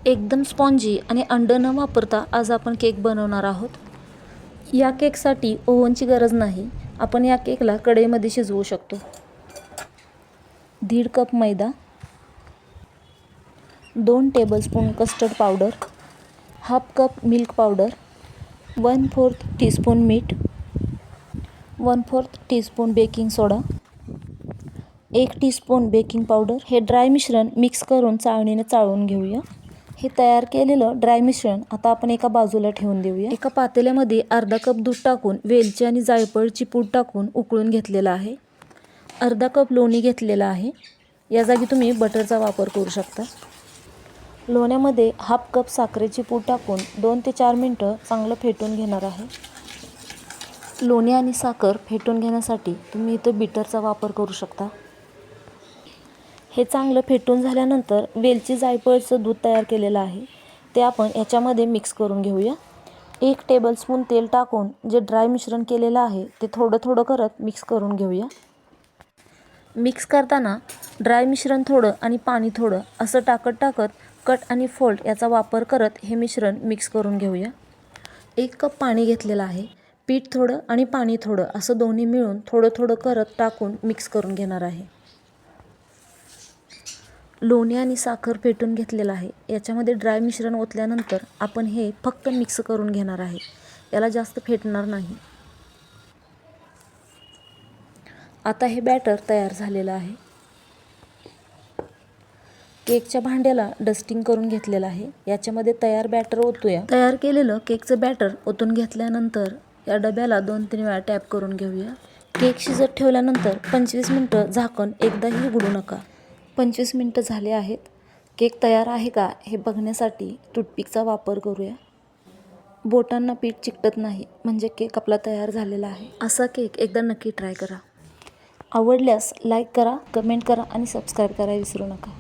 एकदम स्पॉन्जी आणि अंड न वापरता आज आपण केक बनवणार आहोत. या केकसाठी ओव्हनची गरज नाही. आपण या केकला कढईमध्ये शिजवू शकतो. 1.5 कप मैदा, 2 tablespoon custard powder, 1/2 cup milk powder, 1/4 teaspoon मीठ, 1/4 टीस्पून बेकिंग सोडा, 1 टीस्पून बेकिंग पावडर. हे ड्राय मिश्रण मिक्स करून चाळणीने चाळून घेऊया. हे तयार केलेलं ड्राय मिश्रण आता आपण एका बाजूला ठेवून देऊया. एका पातेल्यामध्ये अर्धा कप दूध टाकून वेलची आणि जायफळची पूड टाकून उकळून घेतलेलं आहे. अर्धा कप लोणी घेतलेला आहे. या जागी तुम्ही बटरचा वापर करू शकता. लोण्यामध्ये 1/2 कप साखरेची पूड टाकून 2 ते 4 मिनटं चांगलं फेटून घेणार आहे. लोणी आणि साखर फेटून घेण्यासाठी तुम्ही इथं बीटरचा वापर करू शकता. हे चांगलं फेटून झाल्यानंतर वेलची जायफळचं दूध तयार केलेलं आहे ते आपण याच्यामध्ये मिक्स करून घेऊया. 1 टेबलस्पून तेल टाकून जे ड्राय मिश्रण केलेलं आहे ते थोडं थोडं करत मिक्स करून घेऊया. मिक्स करताना ड्राय मिश्रण थोडं आणि पाणी थोडं असं टाकत कट आणि फोल्ड याचा वापर करत हे मिश्रण मिक्स करून घेऊया. 1 कप पाणी घेतलेलं आहे. पीठ थोडं आणि पाणी थोडं असं दोन्ही मिळून थोडं थोडं करत टाकून मिक्स करून घेणार आहे. लोणी आणि साखर फेटून घेतलेलं आहे. याच्यामध्ये ड्राय मिश्रण ओतल्यानंतर आपण हे फक्त मिक्स करून घेणार आहे. याला जास्त फेटणार नाही. आता हे बॅटर तयार झालेलं आहे. केकच्या भांड्याला डस्टिंग करून घेतलेलं आहे. याच्यामध्ये तयार बॅटर ओतूया. तयार केलेलं केकचं बॅटर ओतून घेतल्यानंतर या डब्याला 2-3 वेळा टॅप करून घेऊया. केक शिजत ठेवल्यानंतर 25 मिनटं झाकण एकदाही उघडू नका. 25 मिनटं झाले आहेत. केक तयार आहे का हे बघण्यासाठी टूथपिकचा वापर करूया. बोटांना पीठ चिकटत नाही म्हणजे केक आपला तयार झालेला आहे. असा केक एकदा नक्की ट्राय करा. आवडल्यास लाईक करा, कमेंट करा आणि सबस्क्राईब करायला विसरू नका.